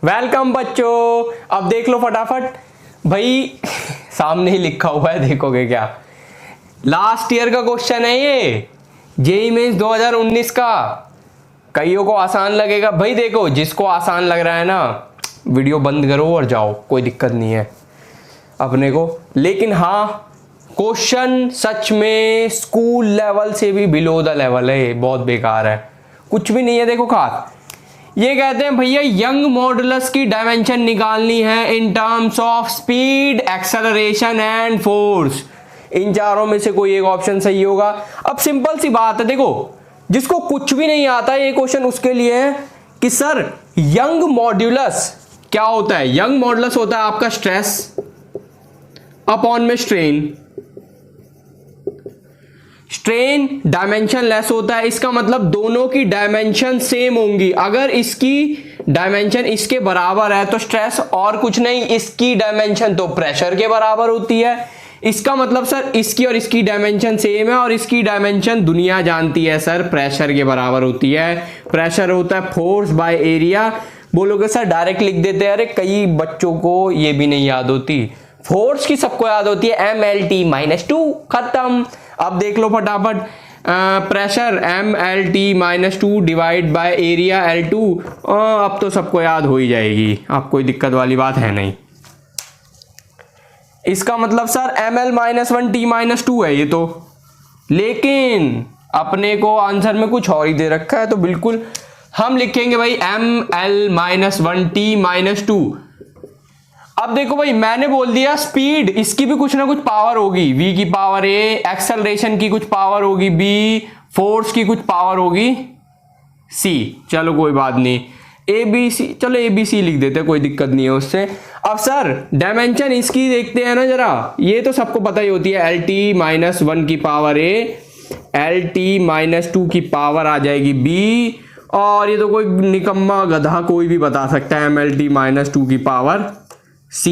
Welcome बच्चों। अब देख लो फटाफट भाई, सामने ही लिखा हुआ है, देखोगे क्या? लास्ट ईयर का क्वेश्चन है ये, जेईई मेंस 2019 का। कईयों को आसान लगेगा भाई, देखो जिसको आसान लग रहा है ना, वीडियो बंद करो और जाओ, कोई दिक्कत नहीं है अपने को। लेकिन हाँ, क्वेश्चन सच में स्कूल लेवल से भी बिलो द लेवल है, बहुत बेकार है, कुछ भी नहीं है। देखो खास ये कहते हैं भैया यंग मॉडुलस की डायमेंशन निकालनी है in terms of speed, acceleration and force. इन चारों में से कोई एक ऑप्शन सही होगा। अब सिंपल सी बात है, देखो जिसको कुछ भी नहीं आता ये क्वेश्चन उसके लिए है कि सर यंग मॉड्यूलस क्या होता है। यंग मॉड्यूलस होता है आपका स्ट्रेस अपॉन में स्ट्रेन। स्ट्रेन डायमेंशन लेस होता है, इसका मतलब दोनों की डायमेंशन सेम होंगी। अगर इसकी डायमेंशन इसके बराबर है तो स्ट्रेस और कुछ नहीं, इसकी डायमेंशन तो प्रेशर के बराबर होती है। इसका मतलब सर इसकी और इसकी डायमेंशन सेम है, और इसकी डायमेंशन दुनिया जानती है सर प्रेशर के बराबर होती है। प्रेशर होता है फोर्स बाय एरिया। बोलोगे सर डायरेक्ट लिख देते हैं, अरे कई बच्चों को ये भी नहीं याद होती। फोर्स की सबको याद होती है MLT-2, खत्म। अब देख लो फटाफट, pressure MLT-2 divide by area L2। अब तो सबको याद हो ही जाएगी, अब कोई दिक्कत वाली बात है नहीं। इसका मतलब सर ML-1T-2 है ये तो, लेकिन अपने को आंसर में कुछ और ही दे रखा है, तो बिल्कुल हम लिखेंगे भाई ML-1T-2। अब देखो भाई, मैंने बोल दिया स्पीड, इसकी भी कुछ ना कुछ पावर होगी, v की पावर a, एक्सेलरेशन की कुछ पावर होगी b, फोर्स की कुछ पावर होगी c। चलो कोई बात नहीं, ए बी सी, चलो ए बी सी लिख देते हैं, कोई दिक्कत नहीं है उससे। अब सर डायमेंशन इसकी देखते हैं ना जरा, ये तो सबको पता ही होती है LT-1 की पावर a, LT-2 की पावर आ जाएगी b, और ये तो कोई निकम्मा गधा कोई भी बता सकता है MLT-2 की पावर C।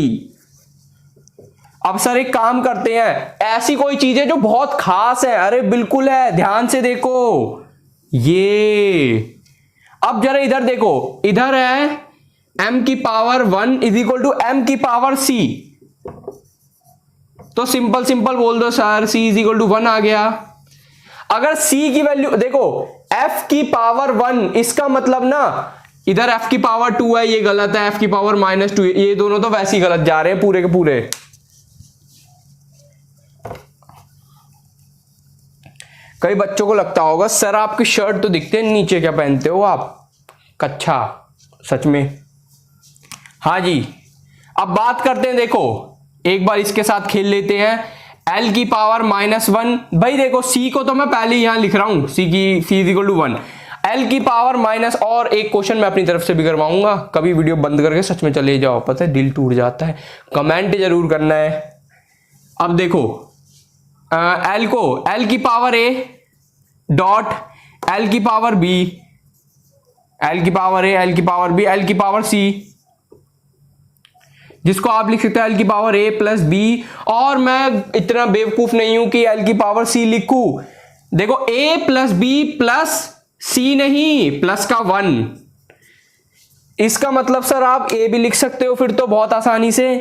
अब सर एक काम करते हैं, ऐसी कोई चीज है जो बहुत खास है, अरे बिल्कुल है, ध्यान से देखो ये। अब जरा इधर देखो, इधर है m की power 1 is equal to m की पावर c। तो सिंपल सिंपल बोल दो sir c is equal to 1 आ गया। अगर c की वैल्यू देखो, f की पावर 1, इसका मतलब ना इधर f की पावर 2 है, ये गलत है, f की पावर -2, ये दोनों तो वैसे ही गलत जा रहे हैं पूरे के पूरे। कई बच्चों को लगता होगा सर आपकी शर्ट तो दिखते हैं, नीचे क्या पहनते हो आप? कच्छा, सच में? हाँ जी। अब बात करते हैं, देखो एक बार इसके साथ खेल लेते हैं। l की पावर -1, भाई देखो c को तो मैं पहले ही यहां लिख रहा हूं, c is equal to 1। l की पावर माइनस, और एक क्वेश्चन मैं अपनी तरफ से भी करवाऊंगा, कभी वीडियो बंद करके सच में चले जाओ, पता है दिल टूट जाता है। कमेंट जरूर करना है। अब देखो l को l की पावर a डॉट l की पावर b, l की पावर a, l की पावर b, l की पावर c, जिसको आप लिख सकते हैं l की पावर a प्लस b। और मैं इतना बेवकूफ नहीं हूं कि l की पावर c लिखूं। देखो a plus b plus c नहीं, प्लस का 1, इसका मतलब सर आप a भी लिख सकते हो फिर तो बहुत आसानी से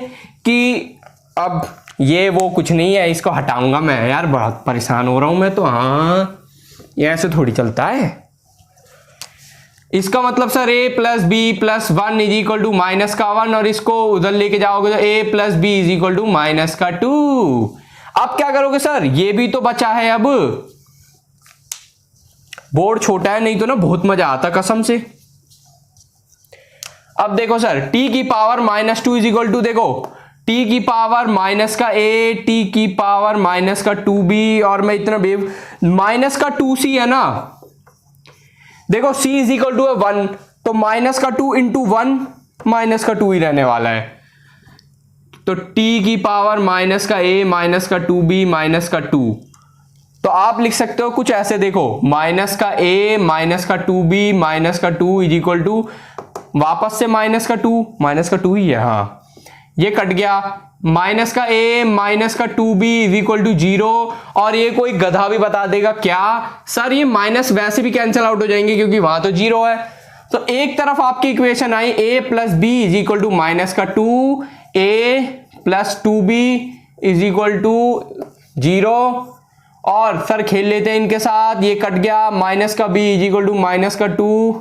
कि अब ये वो कुछ नहीं है, इसको हटाऊंगा मैं, यार बहुत परेशान हो रहा हूं मैं तो। हाँ ये ऐसे थोड़ी चलता है। इसका मतलब sir a plus B plus 1 is equal to minus का 1, और इसको उधर लेके जाओगे तो a plus B is equal to minus का 2। अब क्या करोगे सर, ये भी तो बचा है। अब बोर्ड छोटा है, नहीं तो ना बहुत मजा आता कसम से। अब देखो सर t की पावर -2 इज इक्वल टू, देखो t की पावर माइनस का a, t की पावर माइनस का 2b, और मैं इतना माइनस का 2c है ना, देखो c इज इक्वल टू 1, तो माइनस का 2 इंटू 1 माइनस का 2 ही रहने वाला है। तो t की पावर माइनस का a माइनस का 2b माइनस का 2, तो आप लिख सकते हो कुछ ऐसे, देखो माइनस का a माइनस का 2b माइनस का 2 इज इक्वल टू वापस से माइनस का 2, माइनस का 2 ही है, हाँ ये कट गया, माइनस का a माइनस का 2b इज इक्वल टू 0। और ये कोई गधा भी बता देगा क्या सर ये माइनस वैसे भी कैंसिल आउट हो जाएंगे क्योंकि वहां तो 0 है, तो एक तरफ आपकी इक्वेशन आई a plus B is equal to minus का 2, a plus 2b is equal to 0, और सर खेल लेते हैं इनके साथ, ये कट गया, माइनस का b is equal to minus का 2,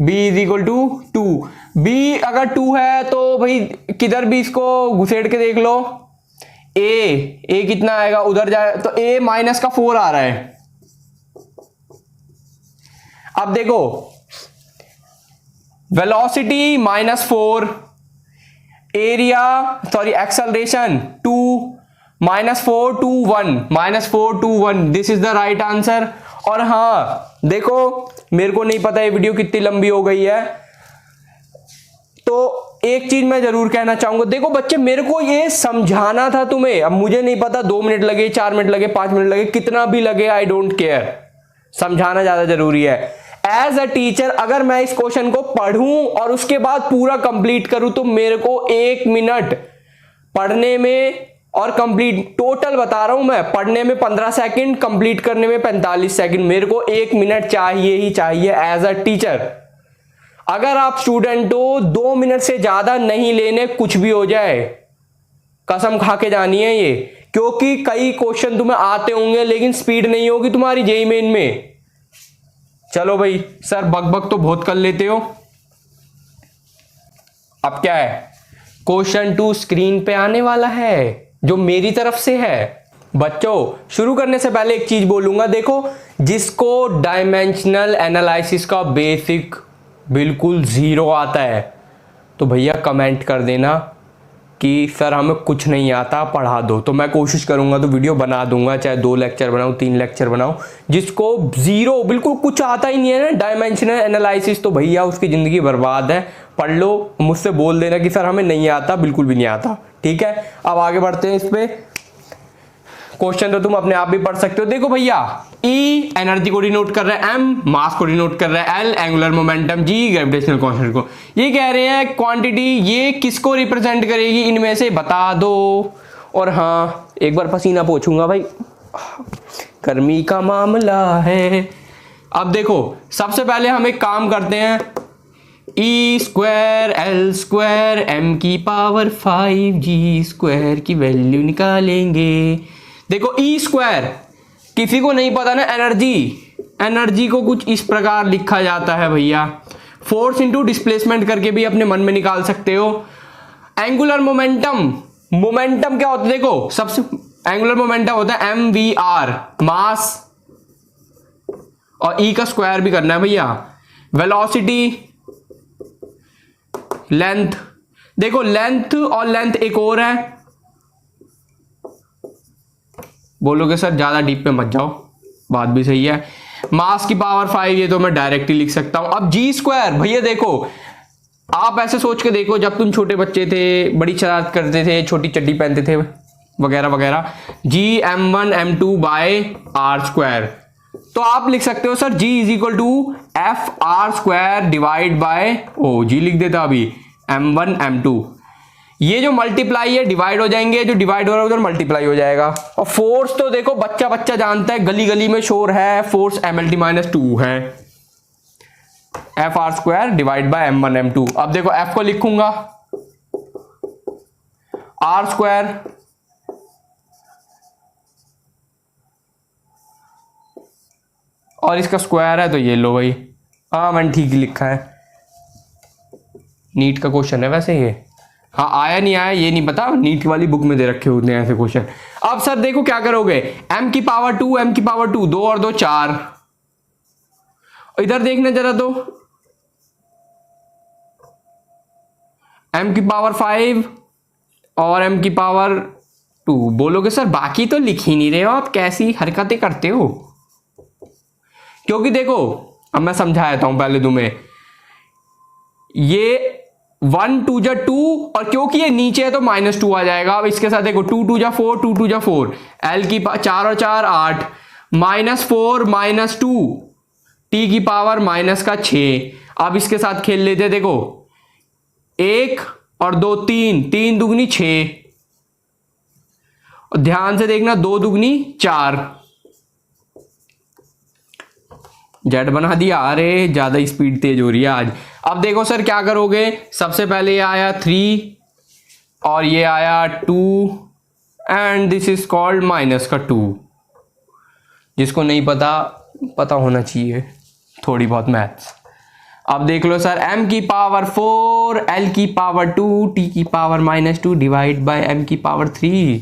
b is equal to 2। b अगर 2 है तो भाई किधर भी इसको घुसेड़ के देख लो, a कितना आएगा, उधर जाए तो a माइनस का 4 आ रहा है। अब देखो velocity -4, area sorry acceleration 2, -4 to 1, -4 to 1, this is the right answer. और हाँ देखो मेरे को नहीं पता ये वीडियो कितनी लंबी हो गई है, तो एक चीज मैं जरूर कहना चाहूंगा, देखो बच्चे मेरे को ये समझाना था तुम्हें, अब मुझे नहीं पता 2 मिनट लगे, 4 मिनट लगे, 5 मिनट लगे, कितना भी लगे आई डोंट केयर, समझाना ज्यादा जरूरी है। एज अ टीचर अगर मैं इस क्वेश्चन को पढ़ूं और उसके बाद पूरा कंप्लीट करूं तो मेरे को 1 मिनट पढ़ने में और कंप्लीट, टोटल बता रहा हूं मैं, पढ़ने में 15 सेकंड, कंप्लीट करने में 45 सेकंड, मेरे को 1 मिनट चाहिए ही चाहिए एज अ टीचर। अगर आप स्टूडेंट हो 2 मिनट से ज्यादा नहीं लेने, कुछ भी हो जाए, कसम खा के जानी है ये, क्योंकि कई क्वेश्चन तुम्हें आते होंगे लेकिन स्पीड नहीं होगी तुम्हारी जेईई मेन में। चलो भाई सर बक तो बहुत कर लेते हो। अब क्या है, क्वेश्चन 2 स्क्रीन पे आने वाला है जो मेरी तरफ से है। बच्चों शुरू करने से पहले एक चीज बोलूंगा, देखो जिसको डायमेंशनल एनालिसिस का बेसिक बिल्कुल 0 आता है तो भैया कमेंट कर देना कि सर हमें कुछ नहीं आता, पढ़ा दो, तो मैं कोशिश करूंगा तो वीडियो बना दूंगा, चाहे 2 लेक्चर बनाऊं 3 लेक्चर बनाऊं। जिसको 0 बिल्कुल कुछ आता ही नहीं है ना डायमेंशनल एनालिसिस, तो भैया उसकी जिंदगी बर्बाद है, पढ़ लो, मुझसे बोल देना कि सर हमें नहीं आता, बिल्कुल भी नहीं आता, ठीक है। अब आगे बढ़ते हैं इस पे, क्वेश्चन तो तुम अपने आप भी पढ़ सकते हो। देखो भैया E एनर्जी को डिनोट कर रहा है, M मास को डिनोट कर रहा है, L angular momentum, G gravitational constant को। ये कह रहे हैं क्वांटिटी ये किसको रिप्रेजेंट करेगी, इनमें से बता दो। और हाँ एक बार पसीना पोंछूंगा भाई, गर्मी का मामला है। अब देखो सबसे पहले हम एक काम करते हैं, E² L² m⁵ 5 G² की वैल्यू निकालेंगे। देखो E² किसी को नहीं पता ना, एनर्जी को कुछ इस प्रकार लिखा जाता है भैया, फोर्स इंटू डिस्प्लेसमेंट करके भी अपने मन में निकाल सकते हो। एंगुलर मोमेंटम क्या होता है, देखो सबसे एंगुलर मोमेंटम होता है mvr मास, और E का स्क्वायर भी करना है भैया। वेलोसिटी, लेंथ, देखो लेंथ और लेंथ एक और है, बोलोगे सर ज्यादा डीप पे मत जाओ, बात भी सही है। मास की पावर 5 ये तो मैं डायरेक्टली लिख सकता हूं। अब G² भैया देखो आप ऐसे सोच के देखो, जब तुम छोटे बच्चे थे, बड़ी शरारत करते थे, छोटी चड्डी पहनते थे वगैरह वगैरह, Gm1m2/r², तो आप लिख सकते हो sir G = FR² divide by G लिख देता अभी m1 m2, ये जो मल्टीप्लाई है डिवाइड हो जाएंगे, जो डिवाइड हो रहा है उधर मल्टीप्लाई हो जाएगा। और फोर्स तो देखो बच्चा जानता है, गली गली में शोर है, फोर्स mLT-2 है, FR² divide by m1 m2। अब देखो F को लिखूंगा R², और इसका स्क्वायर है तो ये लो भाई, हाँ मैंने ठीक लिखा है, नीट का क्वेश्चन है वैसे ये, हाँ आया नहीं आया ये नहीं पता, नीट वाली बुक में दे रखे होते हैं ऐसे क्वेश्चन। अब सर देखो क्या करोगे, m⁵2 2 और 2 4, इधर देखना जरा तो m⁵5 और m⁵2, बोलोगे सर बाकी तो लिख ही नहीं रहे हो आप, कैसी हरकतें करते हो। क्योंकि देखो अब मैं समझाता हूं पहले तुम्हें, ये 1 2 जा 2, और क्योंकि ये नीचे है तो -2 आ जाएगा। अब इसके साथ देखो 2 2 जा 4 2 2 जा 4, L की 4 और 4 8, -4 -2 T की पावर -6। अब इसके साथ खेल लेते, देखो 1 और 2 3, 3 दुगनी 6, और ध्यान से देखना 2 दुगनी 4, जेड बना दिया। अरे ज़्यादा स्पीड तेज हो रही है आज। अब देखो सर क्या करोगे, सबसे पहले ये आया 3 और ये आया 2 and this is called minus का 2। जिसको नहीं पता, पता होना चाहिए थोड़ी बहुत मैथ्स। अब देख लो सर, m की पावर 4, l की पावर 2, t की पावर -2 डिवाइड बाय m की पावर 3।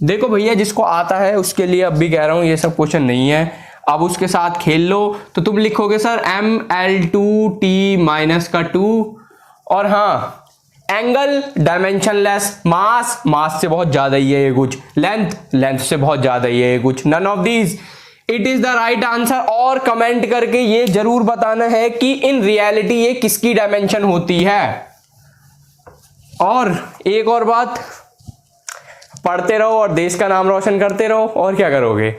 देखो भैया जिसको आता है उसके लिए अब भी कह रहा हूं ये सब क्वेश्चन नहीं है, अब उसके साथ खेल लो। तो तुम लिखोगे सर ml2t माइनस का 2, और हाँ एंगल डायमेंशनलेस, मास से बहुत ज्यादा ही है ये कुछ, लेंथ से बहुत ज्यादा ही है ये कुछ, none of these it is the right answer. और कमेंट करके ये जरूर बताना है कि इन रियलिटी ये किसकी डायमेंशन होती है। और एक और बात, पढ़ते रहो और देश का नाम रोशन करते रहो, और क्या करोगे।